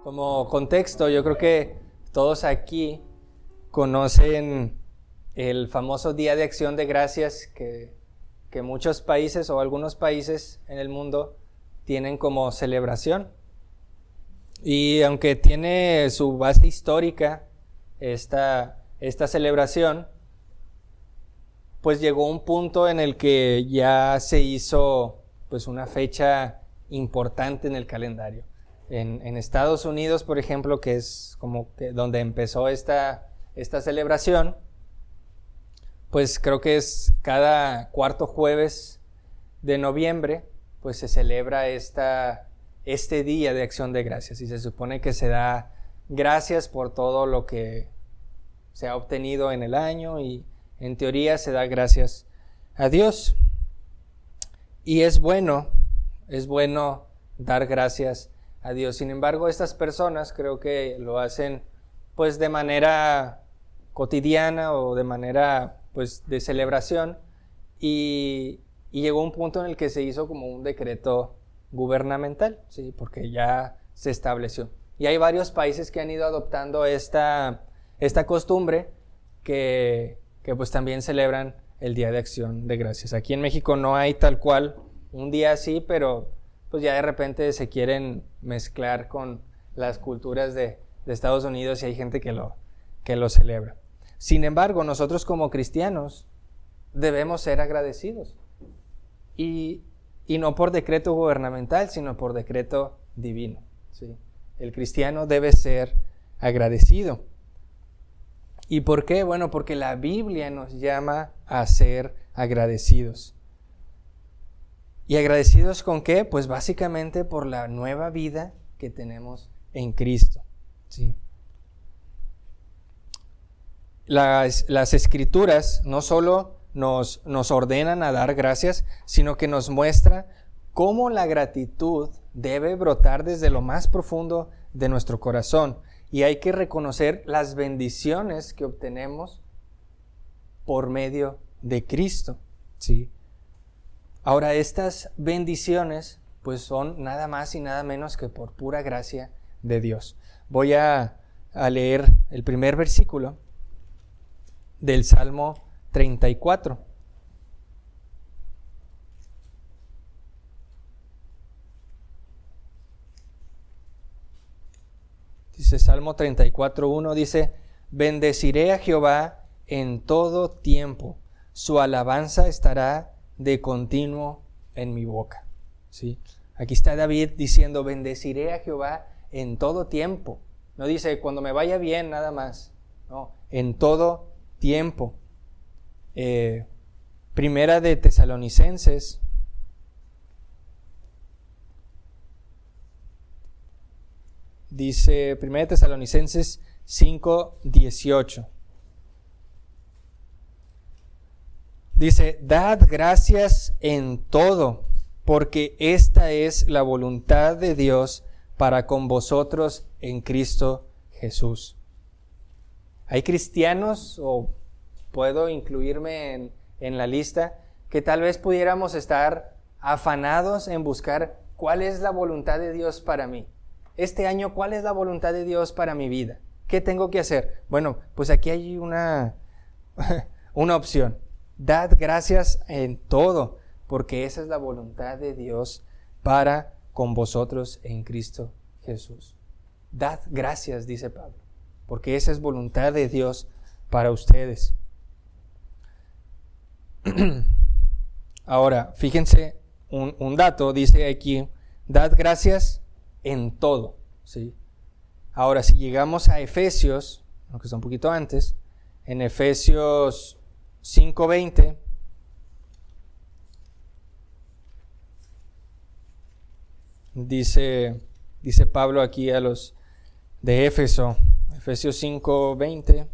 Como contexto, yo creo que todos aquí conocen el famoso Día de Acción de Gracias que muchos países o algunos países en el mundo tienen como celebración. Y aunque tiene su base histórica esta celebración, pues llegó un punto en el que ya se hizo pues una fecha importante en el calendario. En Estados Unidos, por ejemplo, que es como que donde empezó esta celebración, pues creo que es cada cuarto jueves de noviembre, pues se celebra este Día de Acción de Gracias y se supone que se da gracias por todo lo que se ha obtenido en el año y en teoría se da gracias a Dios. Y es bueno dar gracias a Dios. Sin embargo, estas personas creo que lo hacen pues de manera cotidiana o de manera pues de celebración y llegó un punto en el que se hizo como un decreto gubernamental, ¿sí? Porque ya se estableció. Y hay varios países que han ido adoptando esta costumbre que pues también celebran el Día de Acción de Gracias. Aquí en México no hay tal cual un día así, pero pues ya de repente se quieren mezclar con las culturas de Estados Unidos y hay gente que lo celebra. Sin embargo, nosotros como cristianos debemos ser agradecidos. Y no por decreto gubernamental, sino por decreto divino, ¿sí? El cristiano debe ser agradecido. ¿Y por qué? Bueno, porque la Biblia nos llama a ser agradecidos. ¿Y agradecidos con qué? Pues básicamente por la nueva vida que tenemos en Cristo, ¿sí? Las Escrituras no solo nos ordenan a dar gracias, sino que nos muestra cómo la gratitud debe brotar desde lo más profundo de nuestro corazón. Y hay que reconocer las bendiciones que obtenemos por medio de Cristo, ¿sí? Ahora, estas bendiciones pues son nada más y nada menos que por pura gracia de Dios. Voy a leer el primer versículo del Salmo 34. Dice Salmo 34:1, dice: bendeciré a Jehová en todo tiempo, su alabanza estará de continuo en mi boca. ¿Sí? Aquí está David diciendo: bendeciré a Jehová en todo tiempo. No dice cuando me vaya bien nada más, no, en todo tiempo. Primera de Tesalonicenses dice, Primera de Tesalonicenses 5:18. Dice: dad gracias en todo, porque esta es la voluntad de Dios para con vosotros en Cristo Jesús. Hay cristianos, o puedo incluirme en la lista, que tal vez pudiéramos estar afanados en buscar cuál es la voluntad de Dios para mí. Este año, ¿cuál es la voluntad de Dios para mi vida? ¿Qué tengo que hacer? Bueno, pues aquí hay una opción. Dad gracias en todo, porque esa es la voluntad de Dios para con vosotros en Cristo Jesús. Dad gracias, dice Pablo, porque esa es voluntad de Dios para ustedes. Ahora, fíjense un dato, dice aquí: dad gracias en todo, ¿sí? Ahora, si llegamos a Efesios, aunque está un poquito antes, en Efesios 5:20, dice Pablo aquí a los de Éfeso, Efesios 5:20,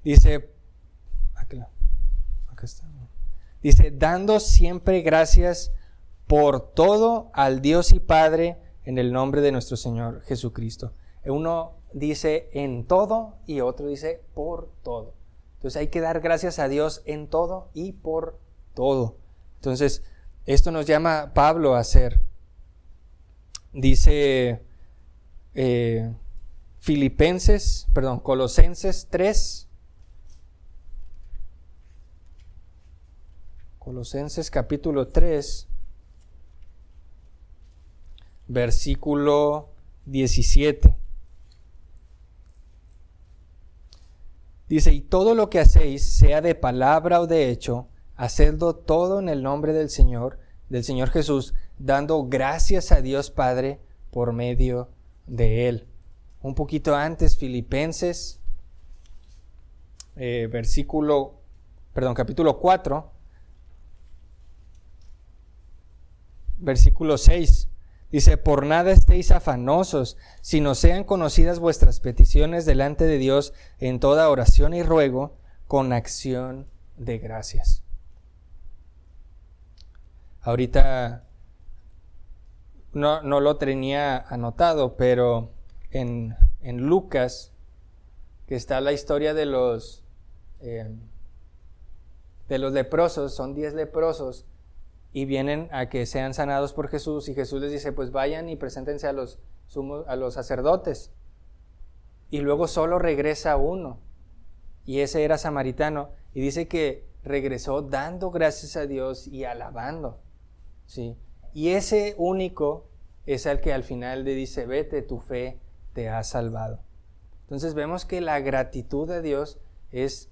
dice, acá está, dice: dando siempre gracias por todo al Dios y Padre en el nombre de nuestro Señor Jesucristo. Uno dice en todo y otro dice por todo. Entonces hay que dar gracias a Dios en todo y por todo. Entonces Esto nos llama Pablo a hacer. Dice Colosenses 3. Colosenses capítulo 3, versículo 17. Dice, y todo lo que hacéis, sea de palabra o de hecho, hacedlo todo en el nombre del Señor Jesús, dando gracias a Dios Padre por medio de Él. Un poquito antes, Filipenses, capítulo 4, versículo 6. Dice, por nada estéis afanosos, sino sean conocidas vuestras peticiones delante de Dios en toda oración y ruego, con acción de gracias. Ahorita no lo tenía anotado, pero en Lucas, que está la historia de los leprosos, son 10 leprosos, y vienen a que sean sanados por Jesús, y Jesús les dice, pues vayan y preséntense a los sacerdotes. Y luego solo regresa uno, y ese era samaritano, y dice que regresó dando gracias a Dios y alabando, ¿sí? Y ese único es el que al final le dice, vete, tu fe te ha salvado. Entonces vemos que la gratitud a Dios es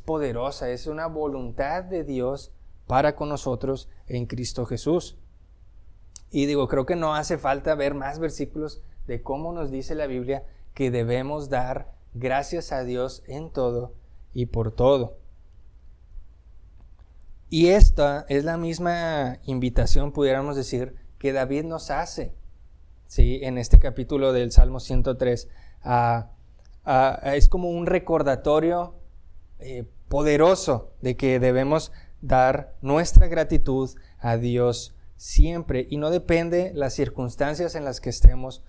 poderosa, es una voluntad de Dios para con nosotros en Cristo Jesús. Y creo que no hace falta ver más versículos de cómo nos dice la Biblia que debemos dar gracias a Dios en todo y por todo. Y esta es la misma invitación, pudiéramos decir, que David nos hace, ¿sí? En este capítulo del Salmo 103. Es como un recordatorio poderoso de que debemos dar nuestra gratitud a Dios siempre, y no depende las circunstancias en las que estemos,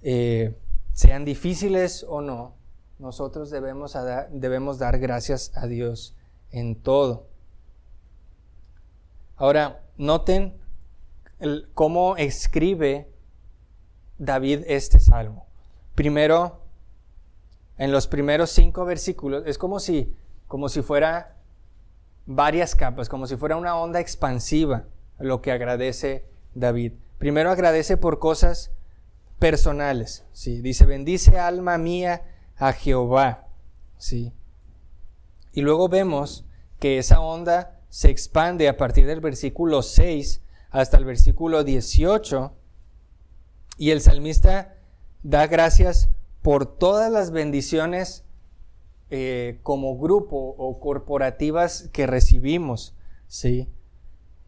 sean difíciles o no, nosotros debemos dar gracias a Dios en todo. Ahora, noten cómo escribe David este salmo. Primero, en los primeros 5 versículos, es como si fuera varias capas, como si fuera una onda expansiva lo que agradece David. Primero agradece por cosas personales, ¿sí? Dice, bendice alma mía a Jehová, ¿sí? Y luego vemos que esa onda se expande a partir del versículo 6 hasta el versículo 18, y el salmista da gracias por todas las bendiciones como grupo o corporativas que recibimos, ¿sí?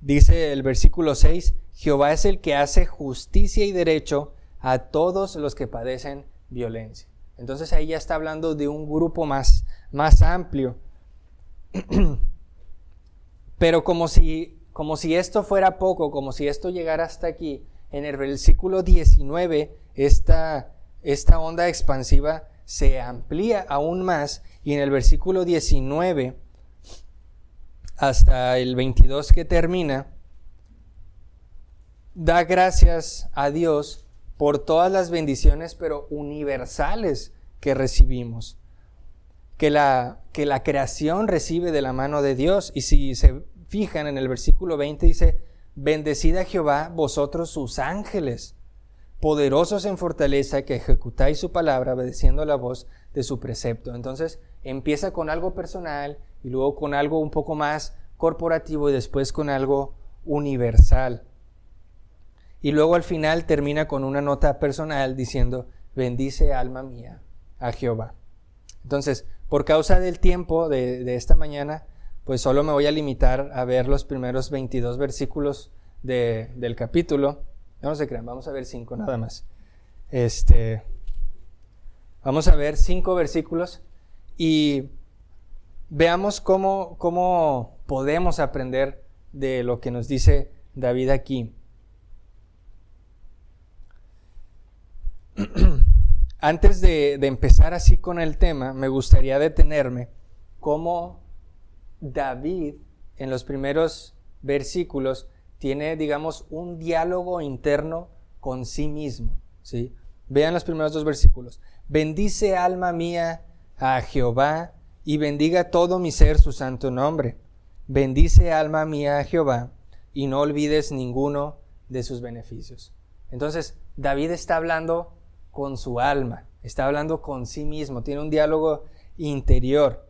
Dice el versículo 6, Jehová es el que hace justicia y derecho a todos los que padecen violencia. Entonces ahí ya está hablando de un grupo más amplio. Pero como si esto fuera poco, como si esto llegara hasta aquí, en el versículo 19, esta onda expansiva se amplía aún más, y en el versículo 19 hasta el 22 que termina, da gracias a Dios por todas las bendiciones, pero universales, que recibimos, que la creación recibe de la mano de Dios. Y si se fijan en el versículo 20 dice, bendecid a Jehová vosotros sus ángeles, poderosos en fortaleza, que ejecutáis su palabra obedeciendo la voz de su precepto. Entonces empieza con algo personal, y luego con algo un poco más corporativo, y después con algo universal. Y luego al final termina con una nota personal diciendo, bendice alma mía a Jehová. Entonces, por causa del tiempo de esta mañana, pues solo me voy a limitar a ver los primeros 22 versículos del capítulo. No se crean, vamos a ver 5 nada más. Vamos a ver 5 versículos y veamos cómo podemos aprender de lo que nos dice David aquí. Antes de empezar así con el tema, me gustaría detenerme cómo David en los primeros versículos tiene, digamos, un diálogo interno con sí mismo, ¿sí? Vean los primeros 2 versículos. Bendice, alma mía, a Jehová, y bendiga todo mi ser su santo nombre. Bendice, alma mía, a Jehová, y no olvides ninguno de sus beneficios. Entonces, David está hablando con su alma, está hablando con sí mismo, tiene un diálogo interior.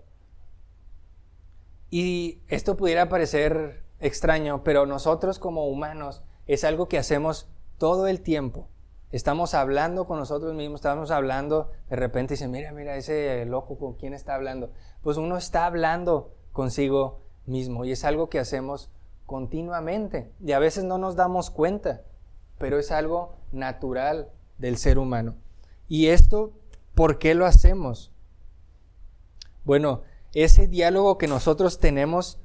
Y esto pudiera parecer extraño, pero nosotros como humanos es algo que hacemos todo el tiempo. Estamos hablando con nosotros mismos, estamos hablando, de repente dicen, mira ese loco, ¿con quién está hablando? Pues uno está hablando consigo mismo y es algo que hacemos continuamente y a veces no nos damos cuenta, pero es algo natural del ser humano. ¿Y esto por qué lo hacemos? Bueno, ese diálogo que nosotros tenemos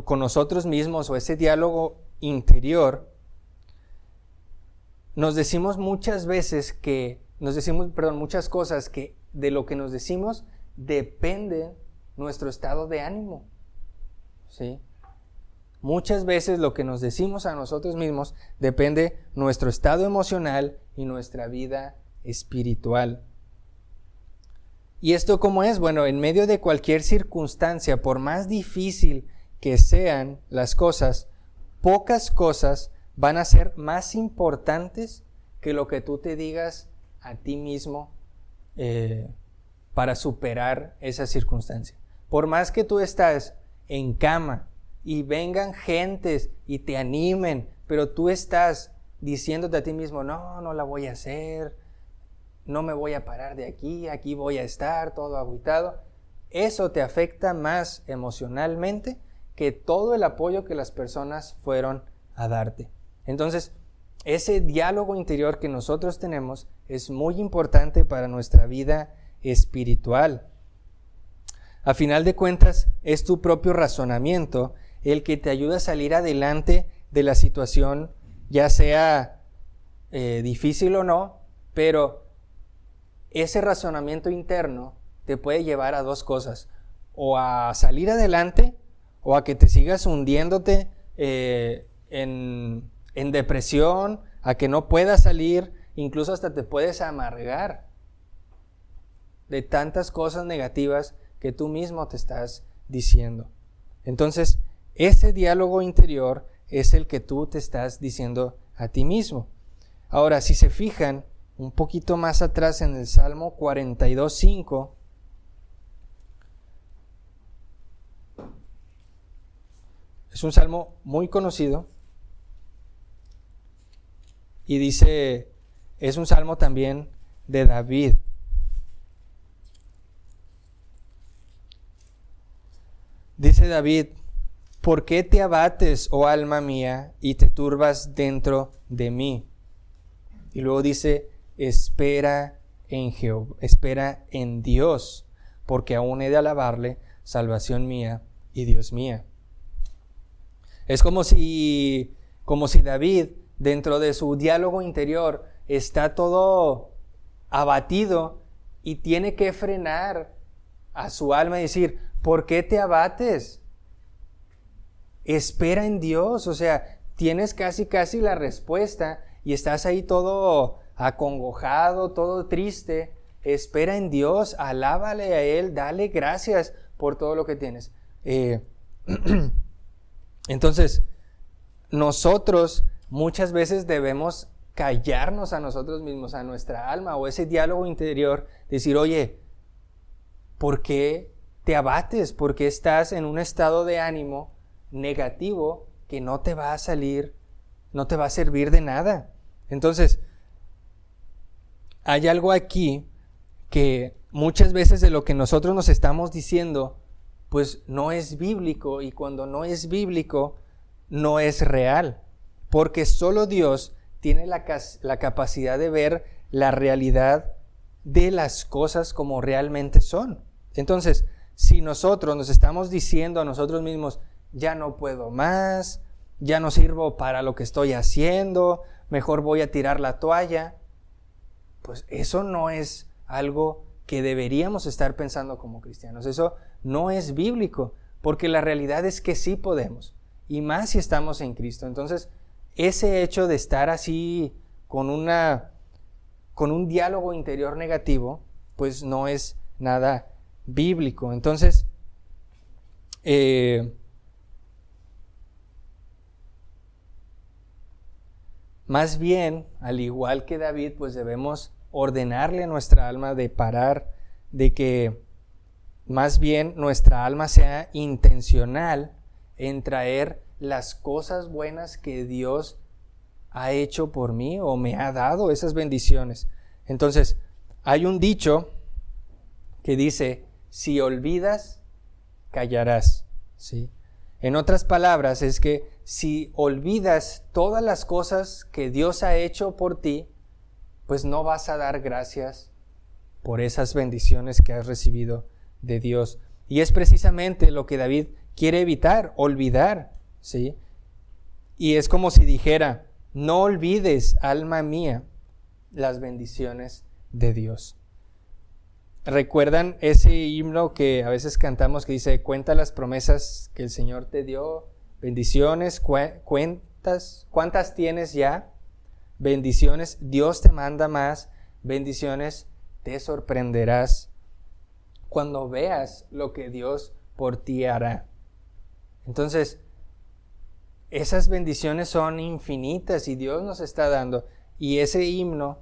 con nosotros mismos o ese diálogo interior, nos decimos muchas veces muchas cosas que de lo que nos decimos depende nuestro estado de ánimo, ¿sí? Muchas veces lo que nos decimos a nosotros mismos depende nuestro estado emocional y nuestra vida espiritual. ¿Y esto cómo es? Bueno, en medio de cualquier circunstancia, por más difícil que sean las cosas, pocas cosas van a ser más importantes que lo que tú te digas a ti mismo para superar esa circunstancia. Por más que tú estás en cama y vengan gentes y te animen, pero tú estás diciéndote a ti mismo, no la voy a hacer, no me voy a parar de aquí voy a estar todo agüitado. Eso te afecta más emocionalmente que todo el apoyo que las personas fueron a darte. Entonces, ese diálogo interior que nosotros tenemos es muy importante para nuestra vida espiritual. A final de cuentas, es tu propio razonamiento el que te ayuda a salir adelante de la situación, ya sea difícil o no, pero ese razonamiento interno te puede llevar a 2 cosas, o a salir adelante o a que te sigas hundiéndote en depresión, a que no puedas salir, incluso hasta te puedes amargar de tantas cosas negativas que tú mismo te estás diciendo. Entonces, ese diálogo interior es el que tú te estás diciendo a ti mismo. Ahora, si se fijan un poquito más atrás en el Salmo 42:5, es un salmo muy conocido y dice, es un salmo también de David. Dice David, ¿por qué te abates, oh alma mía, y te turbas dentro de mí? Y luego dice, espera en Jehová, espera en Dios, porque aún he de alabarle, salvación mía y Dios mía. Es como si David, dentro de su diálogo interior, está todo abatido y tiene que frenar a su alma y decir, ¿por qué te abates? Espera en Dios. O sea, tienes casi la respuesta y estás ahí todo acongojado, todo triste. Espera en Dios, alábale a Él, dale gracias por todo lo que tienes. Entonces, nosotros muchas veces debemos callarnos a nosotros mismos, a nuestra alma o ese diálogo interior, decir, oye, ¿por qué te abates? ¿Por qué estás en un estado de ánimo negativo que no te va a salir, no te va a servir de nada? Entonces, hay algo aquí que muchas veces de lo que nosotros nos estamos diciendo, pues no es bíblico, y cuando no es bíblico, no es real, porque solo Dios tiene la capacidad de ver la realidad de las cosas como realmente son. Entonces, si nosotros nos estamos diciendo a nosotros mismos, ya no puedo más, ya no sirvo para lo que estoy haciendo, mejor voy a tirar la toalla, pues eso no es algo que deberíamos estar pensando como cristianos. Eso no es bíblico, porque la realidad es que sí podemos. y más si estamos en Cristo. Entonces, ese hecho de estar así con un diálogo interior negativo, pues no es nada bíblico. Entonces, más bien, al igual que David, pues debemos ordenarle a nuestra alma de parar, de que más bien nuestra alma sea intencional en traer las cosas buenas que Dios ha hecho por mí o me ha dado, esas bendiciones. Entonces, hay un dicho que dice, si olvidas, callarás, ¿sí? En otras palabras, es que si olvidas todas las cosas que Dios ha hecho por ti, pues no vas a dar gracias por esas bendiciones que has recibido de Dios. Y es precisamente lo que David quiere evitar, olvidar, ¿sí? Y es como si dijera, no olvides, alma mía, las bendiciones de Dios. ¿Recuerdan ese himno que a veces cantamos que dice, cuenta las promesas que el Señor te dio, bendiciones, cuántas tienes ya? Bendiciones, Dios te manda más, bendiciones, te sorprenderás cuando veas lo que Dios por ti hará. Entonces, esas bendiciones son infinitas y Dios nos está dando. Y ese himno,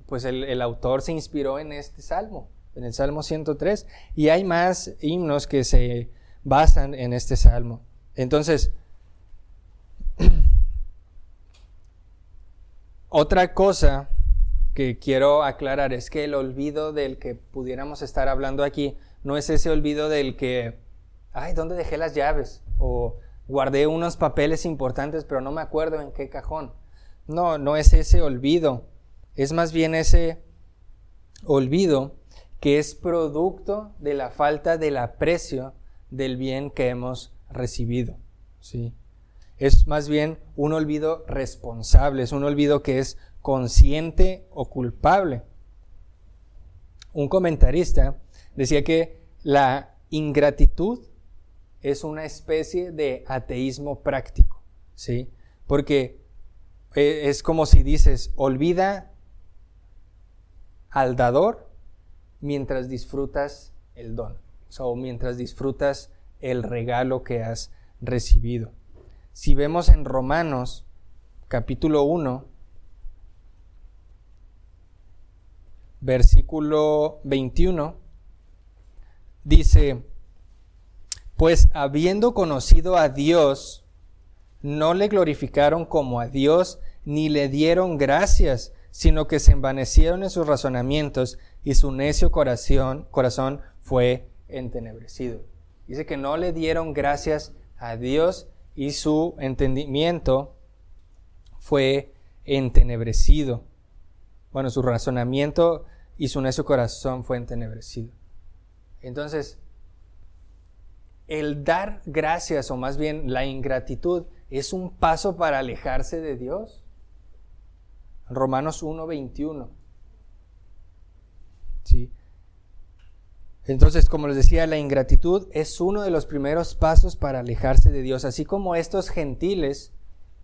pues el autor se inspiró en este salmo, en el Salmo 103. Y hay más himnos que se basan en este salmo. Entonces, otra cosa que quiero aclarar es que el olvido del que pudiéramos estar hablando aquí no es ese olvido del que, ay, ¿dónde dejé las llaves? O guardé unos papeles importantes pero no me acuerdo en qué cajón. No es ese olvido. Es más bien ese olvido que es producto de la falta del aprecio del bien que hemos recibido, ¿sí? Es más bien un olvido responsable, es un olvido que es consciente o culpable. Un comentarista decía que la ingratitud es una especie de ateísmo práctico, ¿sí? Porque es como si dices, olvida al dador mientras disfrutas el don, o mientras disfrutas el regalo que has recibido. Si vemos en Romanos capítulo 1, versículo 21, dice, pues habiendo conocido a Dios, no le glorificaron como a Dios, ni le dieron gracias, sino que se envanecieron en sus razonamientos y su necio corazón fue entenebrecido. Dice que no le dieron gracias a Dios y su entendimiento fue entenebrecido. Bueno, su razonamiento y su necio corazón fue entenebrecido. Entonces, el dar gracias, o más bien la ingratitud, es un paso para alejarse de Dios. Romanos 1:21. ¿Sí? Entonces, como les decía, la ingratitud es uno de los primeros pasos para alejarse de Dios, así como estos gentiles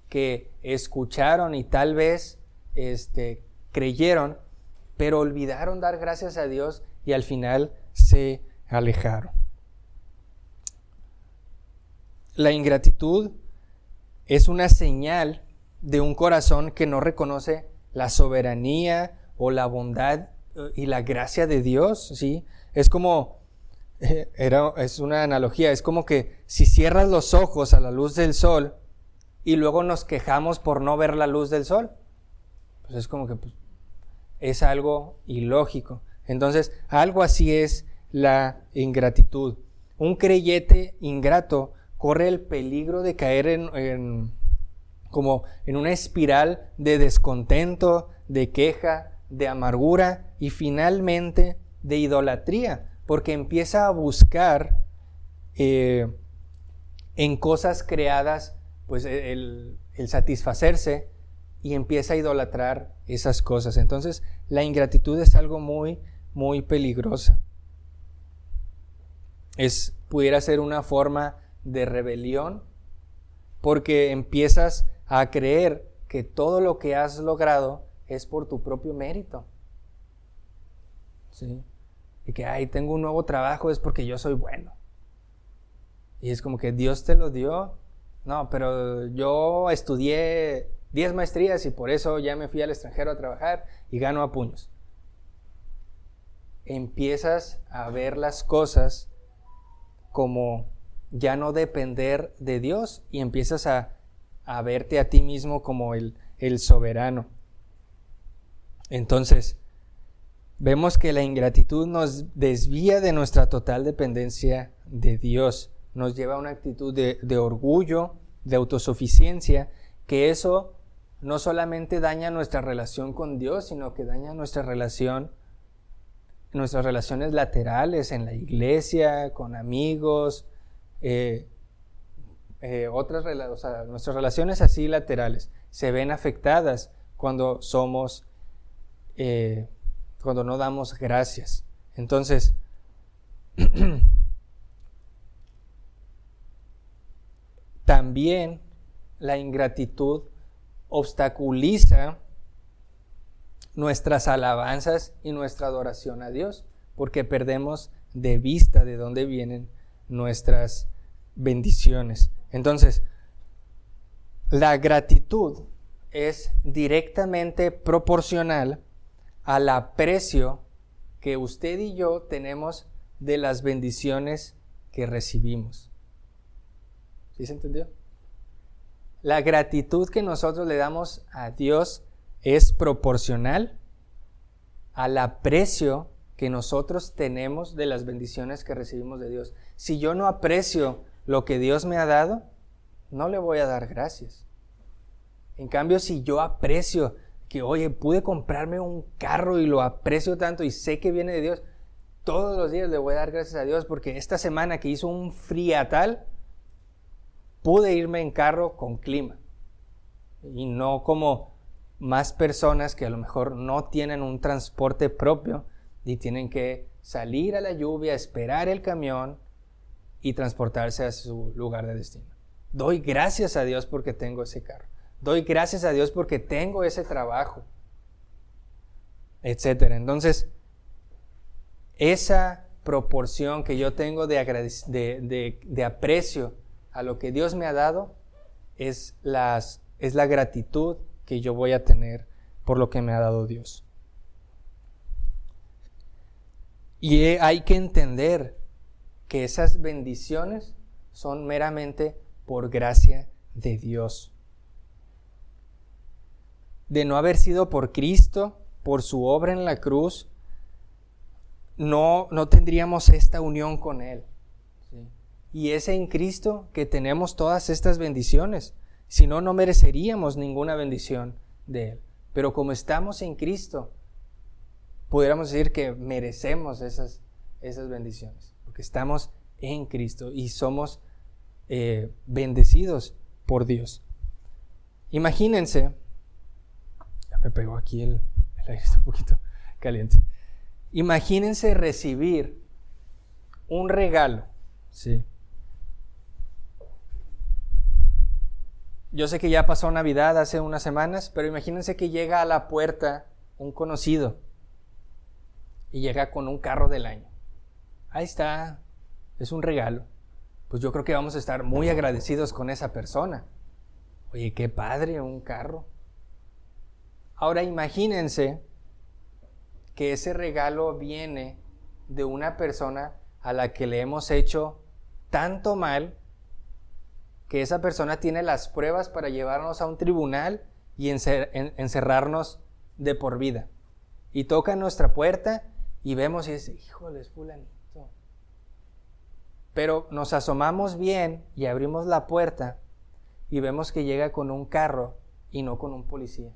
que escucharon y tal vez creyeron, pero olvidaron dar gracias a Dios y al final se alejaron. La ingratitud es una señal de un corazón que no reconoce la soberanía o la bondad y la gracia de Dios, ¿sí? Es como, es una analogía, es como que si cierras los ojos a la luz del sol y luego nos quejamos por no ver la luz del sol, pues es como que es algo ilógico. Entonces, algo así es la ingratitud. Un creyente ingrato corre el peligro de caer como en una espiral de descontento, de queja, de amargura y finalmente de idolatría, porque empieza a buscar en cosas creadas pues el satisfacerse y empieza a idolatrar esas cosas. Entonces la ingratitud es algo muy, muy peligrosa. Es pudiera ser una forma de rebelión, porque empiezas a creer que todo lo que has logrado es por tu propio mérito. ¿Sí? Y que, tengo un nuevo trabajo, es porque yo soy bueno. Y es como que Dios te lo dio. No, pero yo estudié 10 maestrías y por eso ya me fui al extranjero a trabajar y gano a puños. Empiezas a ver las cosas como ya no depender de Dios y empiezas a verte a ti mismo como el soberano. Entonces, vemos que la ingratitud nos desvía de nuestra total dependencia de Dios. Nos lleva a una actitud de orgullo, de autosuficiencia, que eso no solamente daña nuestra relación con Dios, sino que daña nuestras relaciones laterales en la iglesia, con amigos, nuestras relaciones así laterales se ven afectadas cuando cuando no damos gracias. Entonces, también la ingratitud obstaculiza nuestras alabanzas y nuestra adoración a Dios, porque perdemos de vista de dónde vienen nuestras bendiciones. Entonces, la gratitud es directamente proporcional al aprecio que usted y yo tenemos de las bendiciones que recibimos. ¿Sí se entendió? La gratitud que nosotros le damos a Dios es proporcional al aprecio que nosotros tenemos de las bendiciones que recibimos de Dios. Si yo no aprecio lo que Dios me ha dado, no le voy a dar gracias. En cambio, si yo aprecio que, oye, pude comprarme un carro y lo aprecio tanto y sé que viene de Dios, todos los días le voy a dar gracias a Dios porque esta semana que hizo un friatal, pude irme en carro con clima y no como más personas que a lo mejor no tienen un transporte propio y tienen que salir a la lluvia, esperar el camión y transportarse a su lugar de destino. Doy gracias a Dios porque tengo ese carro. Doy gracias a Dios porque tengo ese trabajo, etcétera. Entonces, esa proporción que yo tengo de aprecio a lo que Dios me ha dado es la gratitud que yo voy a tener por lo que me ha dado Dios. Y hay que entender que esas bendiciones son meramente por gracia de Dios. De no haber sido por Cristo, por su obra en la cruz, no tendríamos esta unión con Él. ¿Sí? Y es en Cristo que tenemos todas estas bendiciones. Si no, no mereceríamos ninguna bendición de Él. Pero como estamos en Cristo, pudiéramos decir que merecemos esas bendiciones. Porque estamos en Cristo y somos bendecidos por Dios. Imagínense, ya me pegó aquí el aire, está un poquito caliente. Imagínense recibir un regalo, ¿sí? Yo sé que ya pasó Navidad hace unas semanas, pero imagínense que llega a la puerta un conocido y llega con un carro del año. Ahí está, es un regalo. Pues yo creo que vamos a estar muy agradecidos con esa persona. Oye, qué padre, un carro. Ahora imagínense que ese regalo viene de una persona a la que le hemos hecho tanto mal que esa persona tiene las pruebas para llevarnos a un tribunal y encerrarnos de por vida. Y toca nuestra puerta y vemos y dice, híjole, es fulanito. Pero nos asomamos bien y abrimos la puerta y vemos que llega con un carro y no con un policía.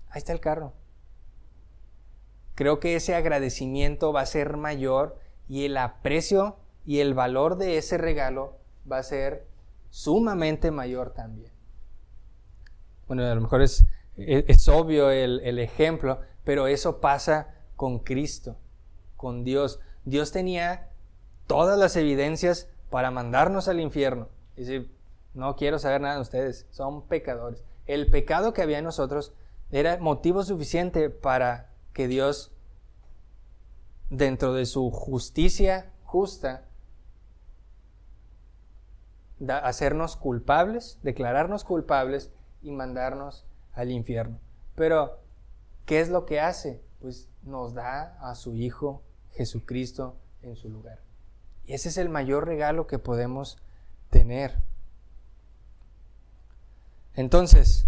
Ahí está el carro. Creo que ese agradecimiento va a ser mayor y el aprecio y el valor de ese regalo va a ser sumamente mayor también. Bueno, a lo mejor es obvio el ejemplo, pero eso pasa con Cristo, con Dios. Dios tenía todas las evidencias para mandarnos al infierno. Y decir, no quiero saber nada de ustedes, son pecadores. El pecado que había en nosotros era motivo suficiente para que Dios, dentro de su justicia justa, hacernos culpables, declararnos culpables y mandarnos al infierno. Pero, ¿qué es lo que hace? Pues nos da a su Hijo Jesucristo en su lugar. Y ese es el mayor regalo que podemos tener. Entonces,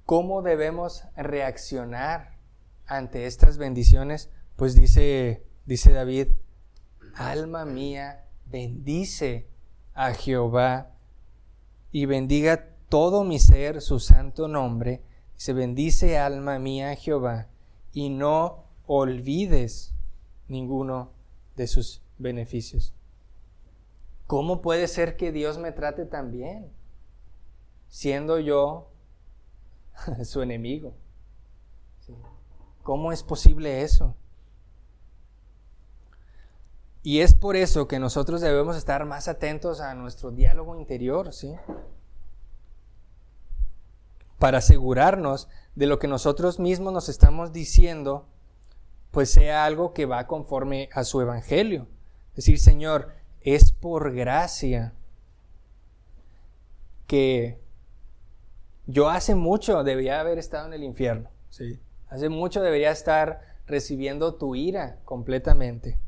¿cómo debemos reaccionar ante estas bendiciones? Pues dice David, alma mía, bendice a Jehová y bendiga todo mi ser su santo nombre. Se bendice alma mía a Jehová y no olvides ninguno de sus beneficios. ¿Cómo puede ser que Dios me trate tan bien, siendo yo su enemigo? ¿Cómo es posible eso? Y es por eso que nosotros debemos estar más atentos a nuestro diálogo interior, ¿sí? Para asegurarnos de lo que nosotros mismos nos estamos diciendo, pues sea algo que va conforme a su evangelio. Es decir, Señor, es por gracia que yo hace mucho debería haber estado en el infierno, ¿sí? Hace mucho debería estar recibiendo tu ira completamente.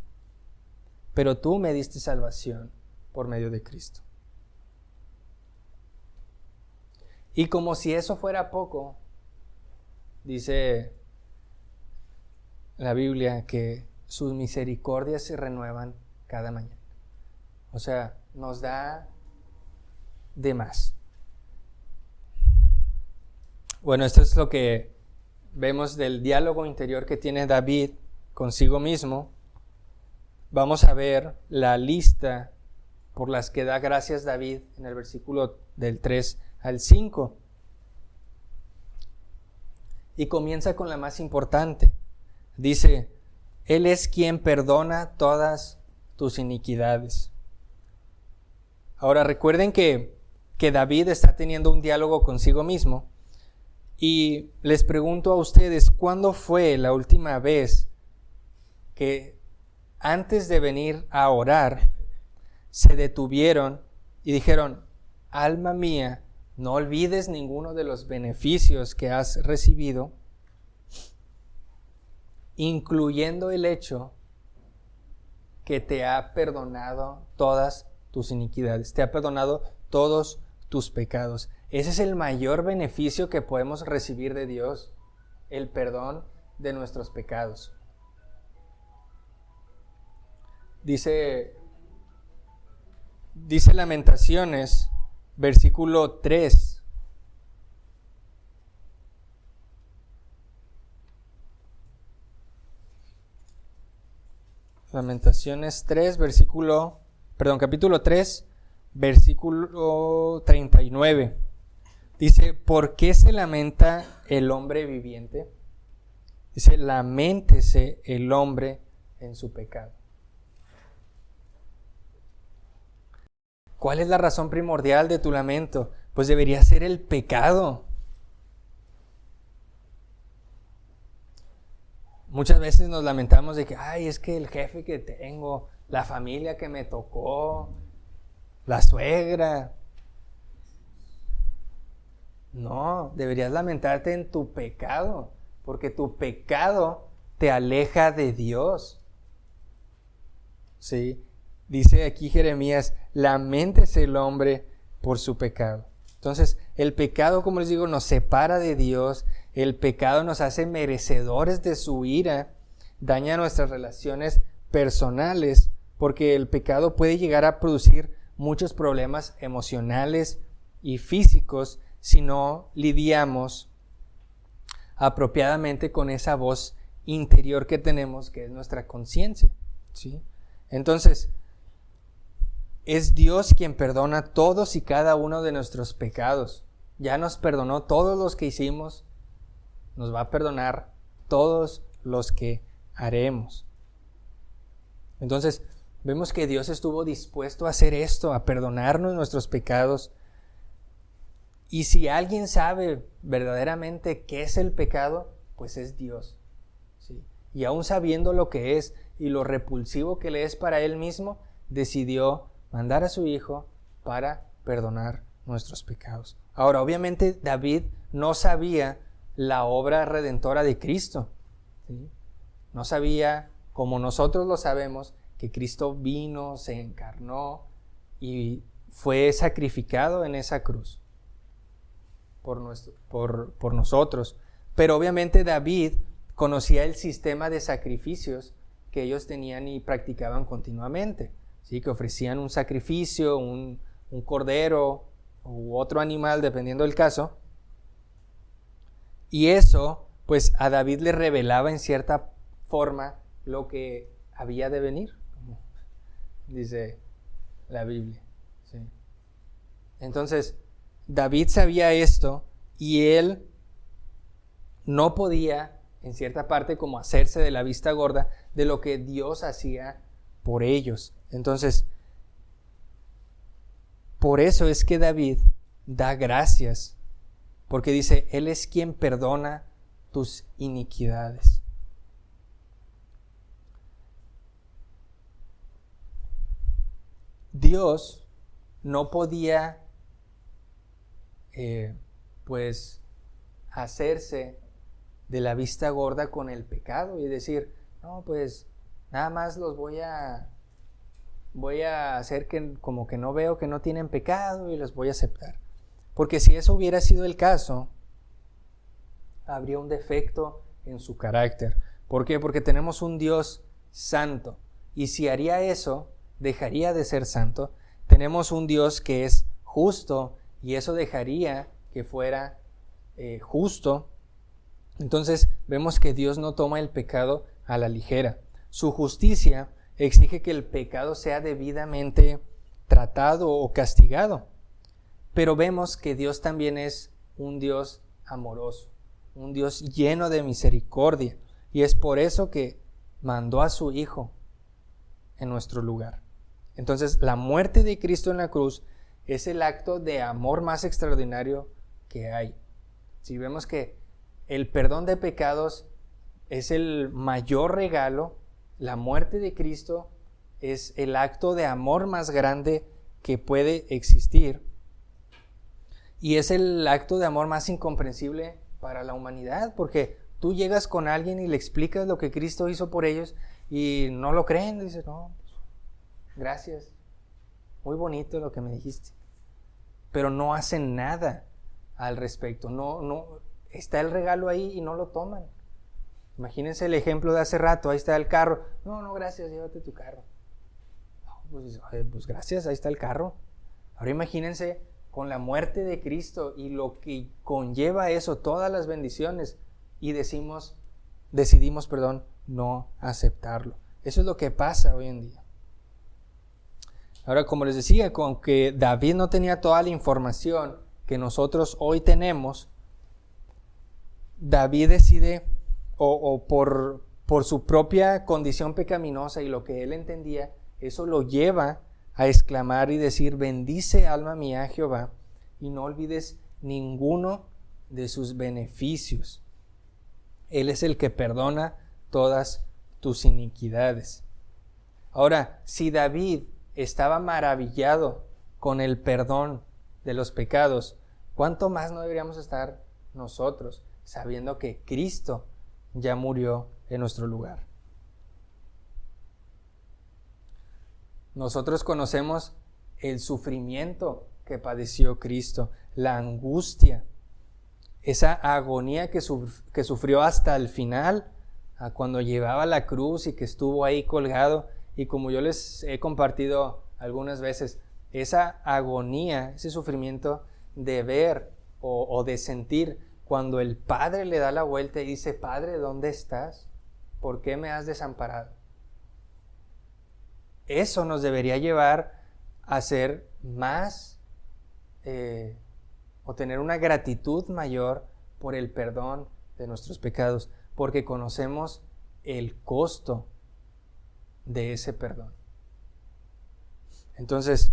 Pero tú me diste salvación por medio de Cristo. Y como si eso fuera poco, dice la Biblia que sus misericordias se renuevan cada mañana. O sea, nos da de más. Bueno, esto es lo que vemos del diálogo interior que tiene David consigo mismo. Vamos a ver la lista por las que da gracias David en el versículo del 3 al 5. Y comienza con la más importante. Dice, Él es quien perdona todas tus iniquidades. Ahora recuerden que David está teniendo un diálogo consigo mismo. Y les pregunto a ustedes, ¿cuándo fue la última vez que antes de venir a orar, se detuvieron y dijeron, alma mía, no olvides ninguno de los beneficios que has recibido, incluyendo el hecho que te ha perdonado todas tus iniquidades, te ha perdonado todos tus pecados? Ese es el mayor beneficio que podemos recibir de Dios, el perdón de nuestros pecados. Dice Lamentaciones, versículo 3. Lamentaciones 3, capítulo 3, versículo 39. Dice, ¿por qué se lamenta el hombre viviente? Dice, laméntese el hombre en su pecado. ¿Cuál es la razón primordial de tu lamento? Pues debería ser el pecado. Muchas veces nos lamentamos de que, ay, es que el jefe que tengo, la familia que me tocó, la suegra. No, deberías lamentarte en tu pecado, porque tu pecado te aleja de Dios. ¿Sí? Dice aquí Jeremías, laméntese el hombre por su pecado. Entonces, el pecado, como les digo, nos separa de Dios. El pecado nos hace merecedores de su ira, daña nuestras relaciones personales, porque el pecado puede llegar a producir muchos problemas emocionales y físicos si no lidiamos apropiadamente con esa voz interior que tenemos, que es nuestra conciencia, ¿sí? Entonces, es Dios quien perdona todos y cada uno de nuestros pecados. Ya nos perdonó todos los que hicimos, nos va a perdonar todos los que haremos. Entonces, vemos que Dios estuvo dispuesto a hacer esto, a perdonarnos nuestros pecados. Y si alguien sabe verdaderamente qué es el pecado, pues es Dios, ¿sí? Y aún sabiendo lo que es y lo repulsivo que le es para Él mismo, decidió mandar a su Hijo para perdonar nuestros pecados. Ahora, obviamente David no sabía la obra redentora de Cristo, ¿sí? No sabía, como nosotros lo sabemos, que Cristo vino, se encarnó y fue sacrificado en esa cruz por nosotros. Pero obviamente David conocía el sistema de sacrificios que ellos tenían y practicaban continuamente, ¿sí? Que ofrecían un sacrificio, un cordero u otro animal, dependiendo del caso. Y eso, pues a David le revelaba en cierta forma lo que había de venir, como dice la Biblia, ¿sí? Entonces, David sabía esto y él no podía, en cierta parte, como hacerse de la vista gorda de lo que Dios hacía por ellos. Entonces, por eso es que David da gracias, porque dice, Él es quien perdona tus iniquidades. Dios no podía, pues, hacerse de la vista gorda con el pecado y decir, no, pues, nada más los voy a hacer como que no veo que no tienen pecado y los voy a aceptar. Porque si eso hubiera sido el caso, habría un defecto en su carácter. ¿Por qué? Porque tenemos un Dios santo. Y si haría eso, dejaría de ser santo. Tenemos un Dios que es justo y eso dejaría que fuera justo. Entonces vemos que Dios no toma el pecado a la ligera. Su justicia exige que el pecado sea debidamente tratado o castigado. Pero vemos que Dios también es un Dios amoroso, un Dios lleno de misericordia. Y es por eso que mandó a su Hijo en nuestro lugar. Entonces, la muerte de Cristo en la cruz es el acto de amor más extraordinario que hay. Si vemos que el perdón de pecados es el mayor regalo, la muerte de Cristo es el acto de amor más grande que puede existir y es el acto de amor más incomprensible para la humanidad, porque tú llegas con alguien y le explicas lo que Cristo hizo por ellos y no lo creen, dices, no, gracias, muy bonito lo que me dijiste, pero no hacen nada al respecto, no está el regalo ahí y no lo toman. Imagínense el ejemplo de hace rato, ahí está el carro, no, gracias, llévate tu carro. No, pues gracias, ahí está el carro. Ahora imagínense con la muerte de Cristo y lo que conlleva eso, todas las bendiciones, y decidimos, no aceptarlo. Eso es lo que pasa hoy en día. Ahora, como les decía, con que David no tenía toda la información que nosotros hoy tenemos, David decide, por su propia condición pecaminosa y lo que él entendía, eso lo lleva a exclamar y decir, bendice alma mía a Jehová y no olvides ninguno de sus beneficios. Él es el que perdona todas tus iniquidades. Ahora, si David estaba maravillado con el perdón de los pecados, ¿cuánto más no deberíamos estar nosotros sabiendo que Cristo ya murió en nuestro lugar? Nosotros conocemos el sufrimiento que padeció Cristo, la angustia, esa agonía que sufrió hasta el final, cuando llevaba la cruz y que estuvo ahí colgado. Y como yo les he compartido algunas veces, esa agonía, ese sufrimiento de ver o de sentir cuando el Padre le da la vuelta y dice, Padre, ¿dónde estás? ¿Por qué me has desamparado? Eso nos debería llevar a ser más o tener una gratitud mayor por el perdón de nuestros pecados, porque conocemos el costo de ese perdón. Entonces,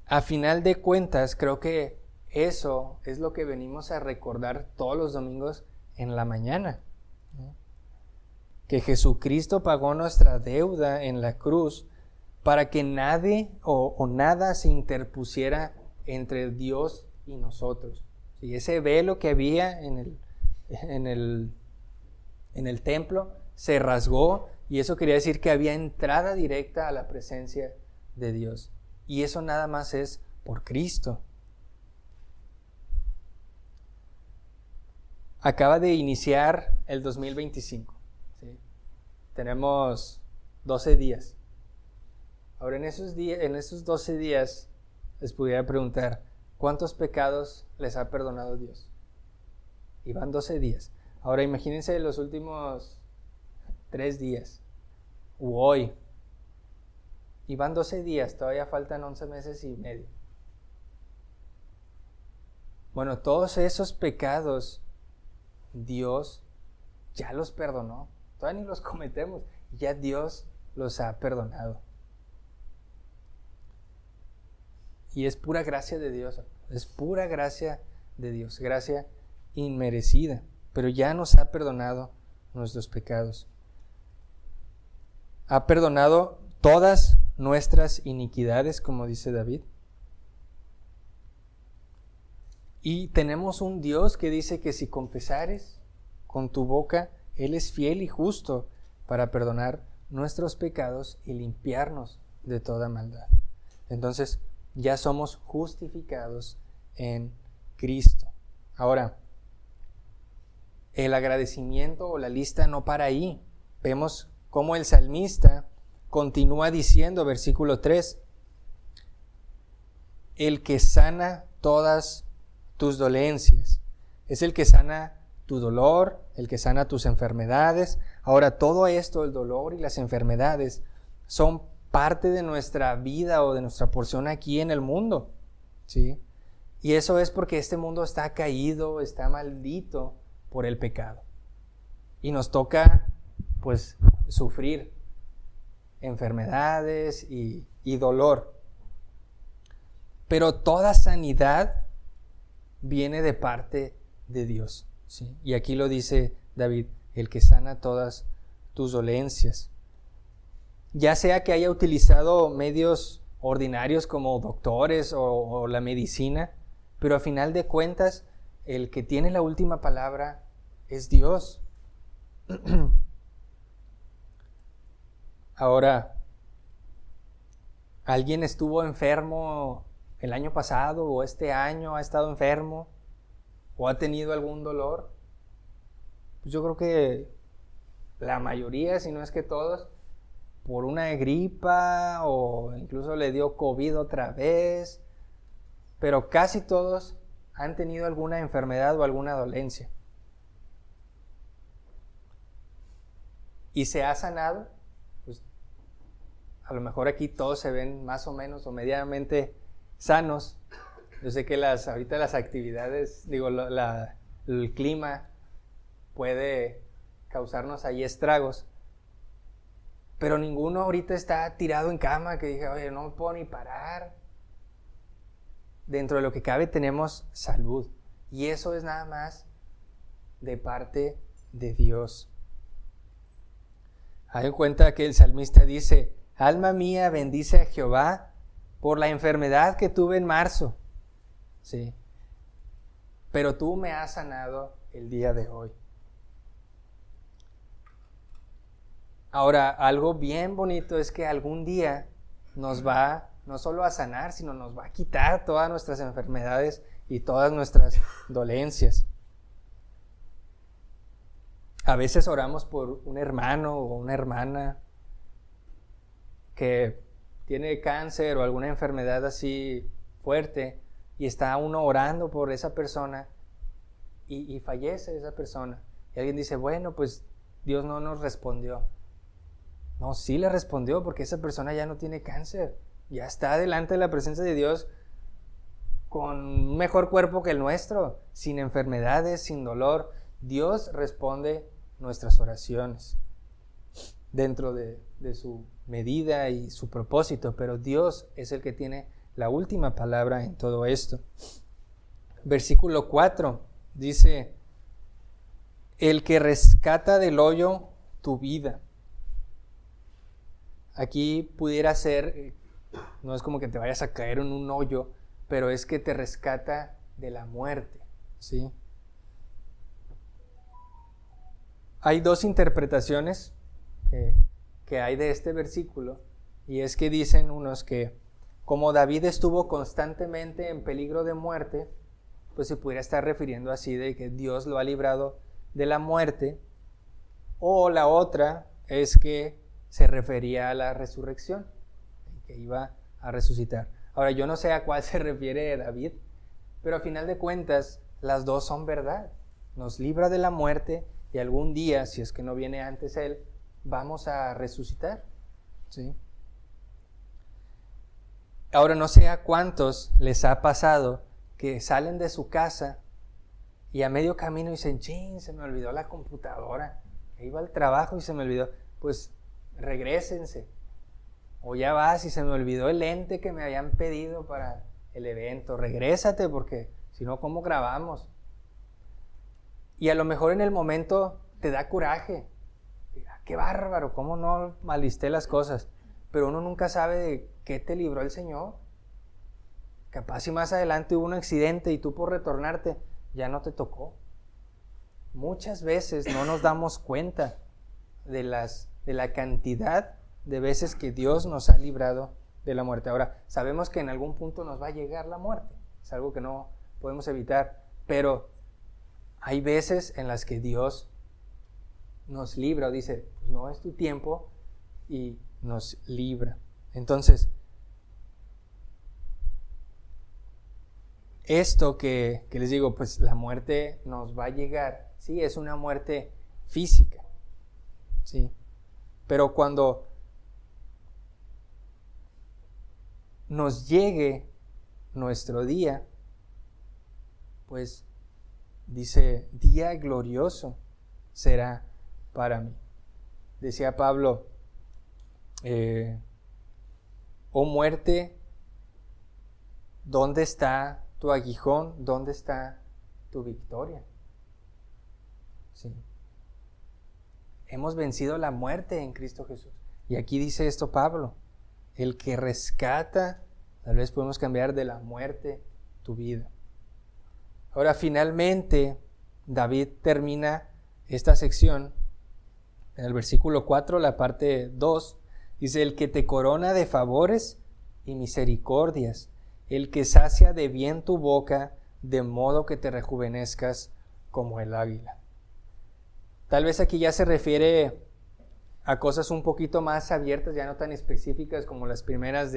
a final de cuentas, creo que eso es lo que venimos a recordar todos los domingos en la mañana, ¿no? Que Jesucristo pagó nuestra deuda en la cruz para que nadie o nada se interpusiera entre Dios y nosotros. Y ese velo que había en el templo se rasgó, y eso quería decir que había entrada directa a la presencia de Dios. Y eso nada más es por Cristo. Acaba de iniciar el 2025. ¿Sí? Tenemos 12 días. Ahora en esos 12 días les pudiera preguntar, ¿cuántos pecados les ha perdonado Dios? Y van 12 días. Ahora imagínense los últimos 3 días, u hoy. Y van 12 días, todavía faltan 11 meses y medio. Bueno, todos esos pecados Dios ya los perdonó. Todavía ni los cometemos, ya Dios los ha perdonado. Y es pura gracia de Dios, es pura gracia de Dios, gracia inmerecida, pero ya nos ha perdonado nuestros pecados. Ha perdonado todas nuestras iniquidades, como dice David. Y tenemos un Dios que dice que si confesares con tu boca, Él es fiel y justo para perdonar nuestros pecados y limpiarnos de toda maldad. Entonces, ya somos justificados en Cristo. Ahora, el agradecimiento o la lista no para ahí. Vemos cómo el salmista continúa diciendo, versículo 3, el que sana todas tus dolencias. Es el que sana tu dolor, el que sana tus enfermedades. Ahora, todo esto, el dolor y las enfermedades, son parte de nuestra vida o de nuestra porción aquí en el mundo, ¿sí? Y eso es porque este mundo está caído, está maldito por el pecado. Y nos toca, pues, sufrir enfermedades y dolor. Pero toda sanidad viene de parte de Dios, ¿sí? Y aquí lo dice David, el que sana todas tus dolencias. Ya sea que haya utilizado medios ordinarios como doctores o la medicina, pero a final de cuentas, el que tiene la última palabra es Dios. Ahora, ¿alguien estuvo enfermo el año pasado o este año ha estado enfermo o ha tenido algún dolor? Pues yo creo que la mayoría, si no es que todos, por una gripa o incluso le dio COVID otra vez, pero casi todos han tenido alguna enfermedad o alguna dolencia. ¿Y se ha sanado? Pues a lo mejor aquí todos se ven más o menos o medianamente sanos. Yo sé que ahorita las actividades, el clima puede causarnos ahí estragos, pero ninguno ahorita está tirado en cama que dije, oye, no me puedo ni parar. Dentro de lo que cabe tenemos salud, y eso es nada más de parte de Dios. Hay en cuenta que el salmista dice, alma mía bendice a Jehová por la enfermedad que tuve en marzo, sí, pero tú me has sanado el día de hoy. Ahora, algo bien bonito es que algún día nos va no solo a sanar, sino nos va a quitar todas nuestras enfermedades y todas nuestras dolencias. A veces oramos por un hermano o una hermana que tiene cáncer o alguna enfermedad así fuerte y está uno orando por esa persona y fallece esa persona. Y alguien dice, bueno, pues Dios no nos respondió. No, sí le respondió porque esa persona ya no tiene cáncer. Ya está delante de la presencia de Dios con un mejor cuerpo que el nuestro, sin enfermedades, sin dolor. Dios responde nuestras oraciones dentro de su medida y su propósito, pero Dios es el que tiene la última palabra en todo esto. Versículo 4 dice: el que rescata del hoyo tu vida. Aquí pudiera ser, no es como que te vayas a caer en un hoyo, pero es que te rescata de la muerte, ¿sí? Hay dos interpretaciones que hay de este versículo, y es que dicen unos que como David estuvo constantemente en peligro de muerte, pues se pudiera estar refiriendo así de que Dios lo ha librado de la muerte, o la otra es que se refería a la resurrección, que iba a resucitar. Ahora, yo no sé a cuál se refiere David, pero a final de cuentas las dos son verdad. Nos libra de la muerte y algún día, si es que no viene antes él, vamos a resucitar, ¿sí? Ahora, no sé a cuántos les ha pasado que salen de su casa y a medio camino dicen: chin, se me olvidó la computadora, iba al trabajo y se me olvidó. Pues regrésense. O ya vas y se me olvidó el lente que me habían pedido para el evento. Regrésate, porque si no, ¿cómo grabamos? Y a lo mejor en el momento te da coraje. ¡Qué bárbaro! ¿Cómo no malisté las cosas? Pero uno nunca sabe de qué te libró el Señor. Capaz si más adelante hubo un accidente y tú por retornarte ya no te tocó. Muchas veces no nos damos cuenta de la cantidad de veces que Dios nos ha librado de la muerte. Ahora, sabemos que en algún punto nos va a llegar la muerte. Es algo que no podemos evitar. Pero hay veces en las que Dios nos libra o dice: pues no es tu tiempo, y nos libra. Entonces, esto que les digo, pues la muerte nos va a llegar. Sí, es una muerte física, sí, pero cuando nos llegue nuestro día, pues dice: día glorioso será para mí. Decía Pablo: oh muerte, ¿dónde está tu aguijón? ¿Dónde está tu victoria? Sí. Hemos vencido la muerte en Cristo Jesús. Y aquí dice esto Pablo: el que rescata, tal vez podemos cambiar, de la muerte tu vida. Ahora, finalmente, David termina esta sección en el versículo 4, la parte 2, dice: el que te corona de favores y misericordias, el que sacia de bien tu boca, de modo que te rejuvenezcas como el águila. Tal vez aquí ya se refiere a cosas un poquito más abiertas, ya no tan específicas como las primeras,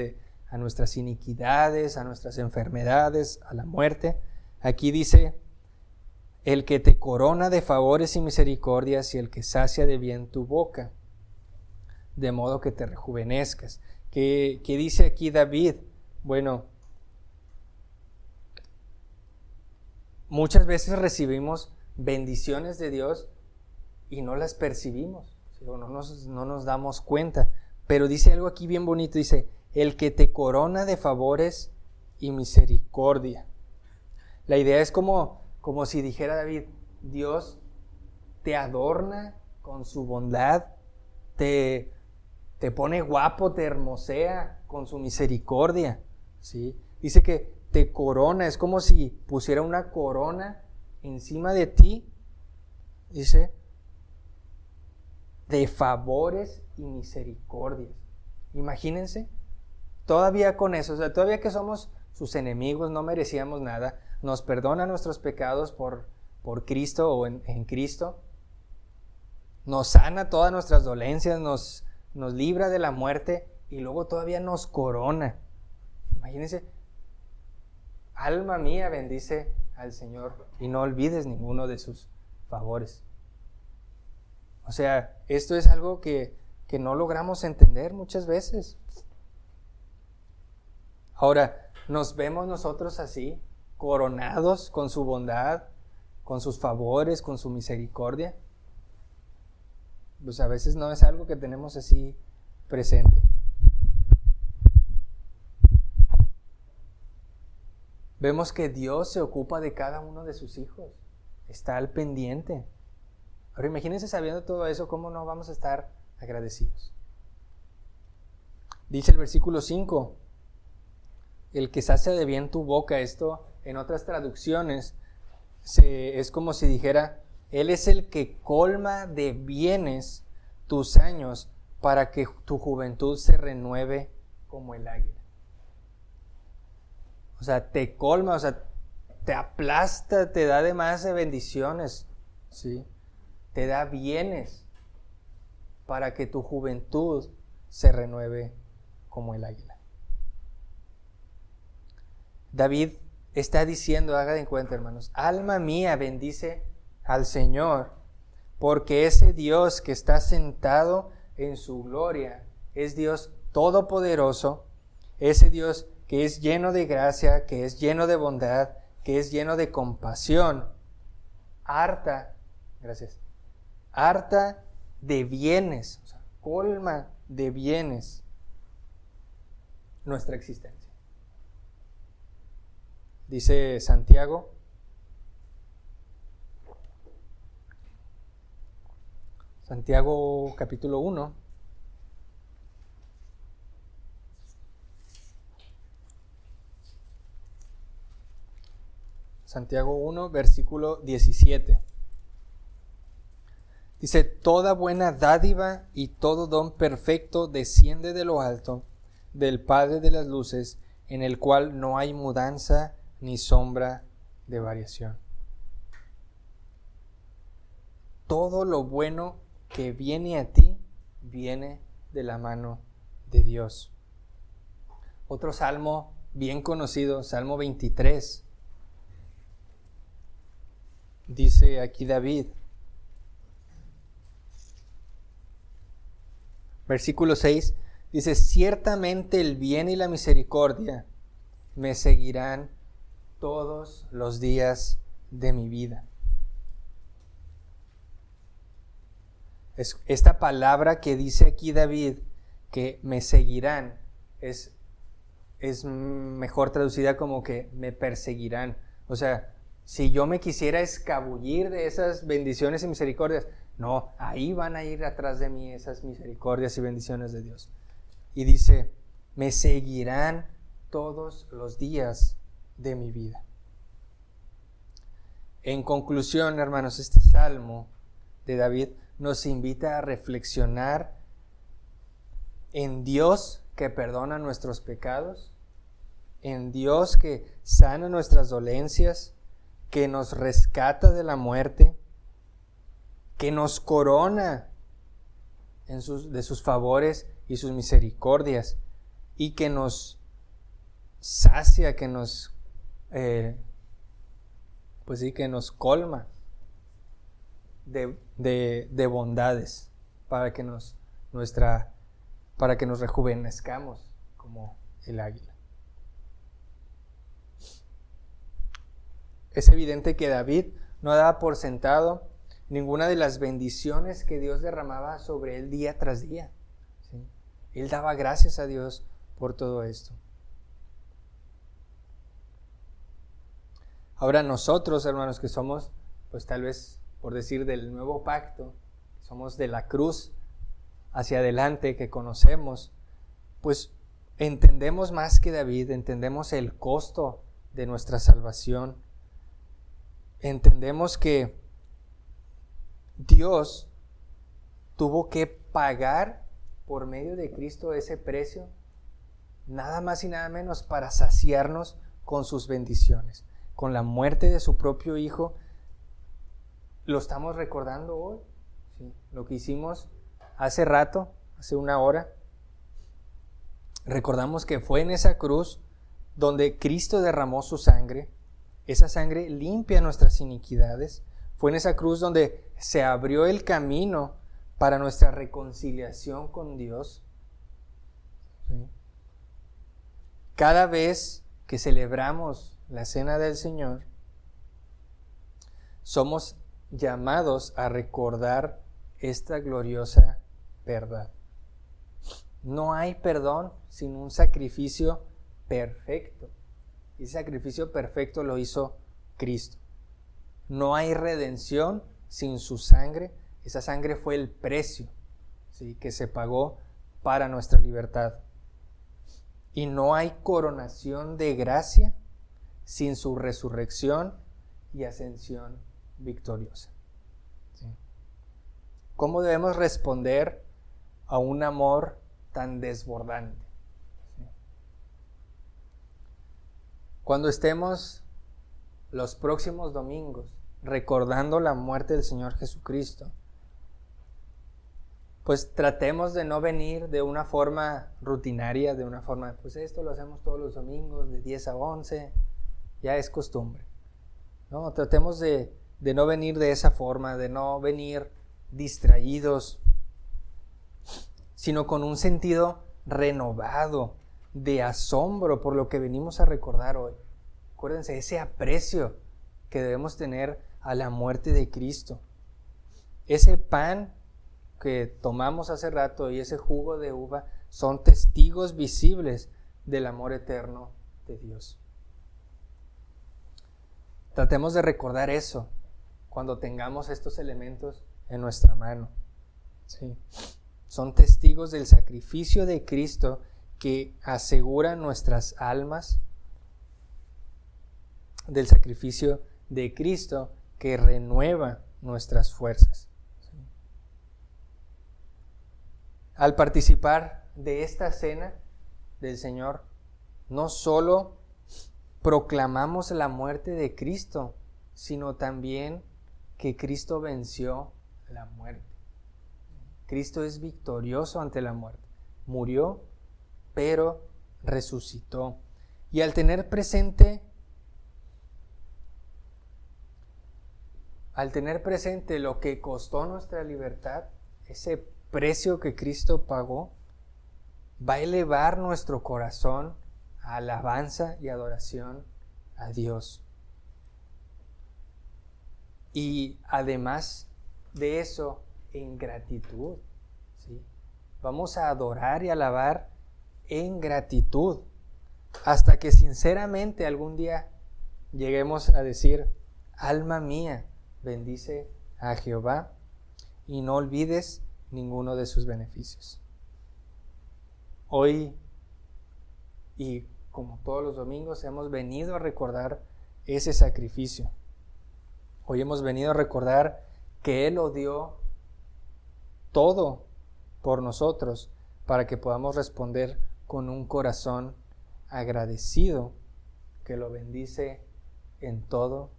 a nuestras iniquidades, a nuestras enfermedades, a la muerte. Aquí dice: el que te corona de favores y misericordias y el que sacia de bien tu boca, de modo que te rejuvenezcas. ¿Qué dice aquí David? Bueno, muchas veces recibimos bendiciones de Dios y no las percibimos, ¿sí? O no nos damos cuenta. Pero dice algo aquí bien bonito, dice: el que te corona de favores y misericordia. La idea es como si dijera David: Dios te adorna con su bondad, te pone guapo, te hermosea con su misericordia, ¿sí? Dice que te corona, es como si pusiera una corona encima de ti, dice, de favores y misericordias. Imagínense, todavía con eso, o sea, todavía que somos sus enemigos, no merecíamos nada, nos perdona nuestros pecados por Cristo o en Cristo, nos sana todas nuestras dolencias, nos libra de la muerte y luego todavía nos corona. Imagínense: alma mía, bendice al Señor y no olvides ninguno de sus favores. O sea, esto es algo que no logramos entender muchas veces. Ahora, ¿nos vemos nosotros así, coronados con su bondad, con sus favores, con su misericordia? pues a veces no es algo que tenemos así presente. Vemos que Dios se ocupa de cada uno de sus hijos, está al pendiente. Ahora imagínense, sabiendo todo eso, ¿cómo no vamos a estar agradecidos? Dice el versículo 5, el que sacia de bien tu boca. Esto en otras traducciones es como si dijera, Él es el que colma de bienes tus años para que tu juventud se renueve como el águila. O sea, te colma, o sea, te aplasta, te da además de bendiciones, ¿sí? Te da bienes para que tu juventud se renueve como el águila. David está diciendo, hagan en cuenta, hermanos, alma mía, bendice al Señor, porque ese Dios que está sentado en su gloria es Dios todopoderoso, ese Dios que es lleno de gracia, que es lleno de bondad, que es lleno de compasión, harta de bienes, o sea, colma de bienes nuestra existencia. Dice Santiago, capítulo 1, Santiago 1, versículo 17. Dice, toda buena dádiva y todo don perfecto desciende de lo alto, del Padre de las luces, en el cual no hay mudanza ni sombra de variación. Todo lo bueno que viene a ti, viene de la mano de Dios. Otro salmo bien conocido, Salmo 23. Dice aquí David, versículo 6, dice, ciertamente el bien y la misericordia me seguirán todos los días de mi vida. Esta palabra que dice aquí David, que me seguirán, es mejor traducida como que me perseguirán. O sea, si yo me quisiera escabullir de esas bendiciones y misericordias, no, ahí van a ir atrás de mí esas misericordias y bendiciones de Dios. Y dice, me seguirán todos los días de mi vida. En conclusión, hermanos, este salmo de David nos invita a reflexionar en Dios que perdona nuestros pecados, en Dios que sana nuestras dolencias, que nos rescata de la muerte, que nos corona de sus favores y sus misericordias, y que nos sacia, que nos que nos colma de bondades para que nos rejuvenezcamos como el águila. Es evidente que David no daba por sentado ninguna de las bendiciones que Dios derramaba sobre él día tras día, ¿sí? Él daba gracias a Dios por todo esto. Ahora nosotros, hermanos, que somos, pues tal vez, por decir, del nuevo pacto, somos de la cruz hacia adelante, que conocemos, pues entendemos más que David, entendemos el costo de nuestra salvación. Entendemos que Dios tuvo que pagar por medio de Cristo ese precio, nada más y nada menos para saciarnos con sus bendiciones. Con la muerte de su propio Hijo, lo estamos recordando hoy, ¿sí? Lo que hicimos hace rato, hace una hora, recordamos que fue en esa cruz donde Cristo derramó su sangre. Esa sangre limpia nuestras iniquidades. Fue en esa cruz donde se abrió el camino para nuestra reconciliación con Dios. ¿Sí? Cada vez que celebramos la cena del Señor, somos llamados a recordar esta gloriosa verdad. No hay perdón sin un sacrificio perfecto. Y ese sacrificio perfecto lo hizo Cristo. No hay redención sin su sangre. Esa sangre fue el precio, ¿sí?, que se pagó para nuestra libertad. Y no hay coronación de gracia sin su resurrección y ascensión victoriosa. ¿Sí? ¿Cómo debemos responder a un amor tan desbordante? ¿Sí? Cuando estemos los próximos domingos recordando la muerte del Señor Jesucristo, pues tratemos de no venir de una forma rutinaria, de una forma, pues esto lo hacemos todos los domingos de 10 a 11, ya es costumbre. No, tratemos de no venir de esa forma, de no venir distraídos, sino con un sentido renovado de asombro por lo que venimos a recordar hoy. Acuérdense, ese aprecio que debemos tener a la muerte de Cristo. Ese pan que tomamos hace rato y ese jugo de uva son testigos visibles del amor eterno de Dios. Tratemos de recordar eso cuando tengamos estos elementos en nuestra mano. ¿Sí? Son testigos del sacrificio de Cristo que asegura nuestras almas, del sacrificio de Cristo que renueva nuestras fuerzas. ¿Sí? Al participar de esta cena del Señor, no solo proclamamos la muerte de Cristo, sino también que Cristo venció la muerte. Cristo es victorioso ante la muerte. Murió, pero resucitó. Y al tener presente lo que costó nuestra libertad, ese precio que Cristo pagó, va a elevar nuestro corazón a alabanza y adoración a Dios. Y además de eso, en gratitud, ¿sí? Vamos a adorar y alabar en gratitud, hasta que sinceramente algún día lleguemos a decir: alma mía, bendice a Jehová y no olvides ninguno de sus beneficios. Hoy, y como todos los domingos, hemos venido a recordar ese sacrificio. Hoy hemos venido a recordar que Él lo dio todo por nosotros para que podamos responder con un corazón agradecido que lo bendice en todo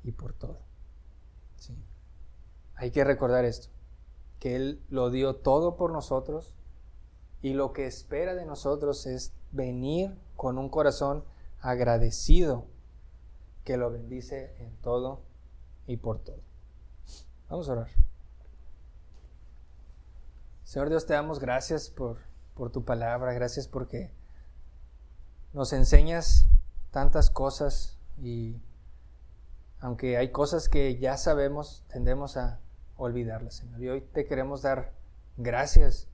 y por todo. ¿Sí? Hay que recordar esto, que Él lo dio todo por nosotros y lo que espera de nosotros es venir con un corazón agradecido que lo bendice en todo y por todo. Vamos a orar. Señor Dios, te damos gracias por tu palabra, gracias porque nos enseñas tantas cosas y aunque hay cosas que ya sabemos, tendemos a olvidarlas, Señor. Y hoy te queremos dar gracias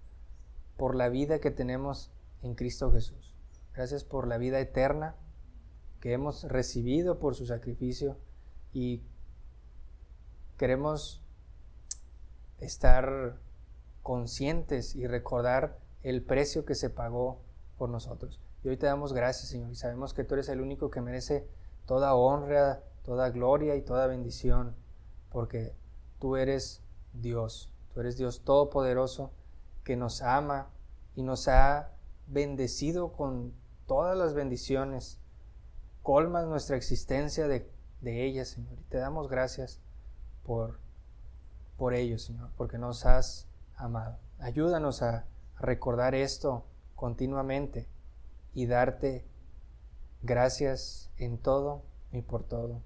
por la vida que tenemos en Cristo Jesús. Gracias por la vida eterna que hemos recibido por su sacrificio y queremos estar conscientes y recordar el precio que se pagó por nosotros. Y hoy te damos gracias, Señor, y sabemos que tú eres el único que merece toda honra, toda gloria y toda bendición, porque tú eres Dios todopoderoso que nos ama y nos ha bendecido con todas las bendiciones. Colmas nuestra existencia de ellas, Señor, y te damos gracias por ello, Señor, porque nos has amado. Ayúdanos a recordar esto continuamente y darte gracias en todo y por todo.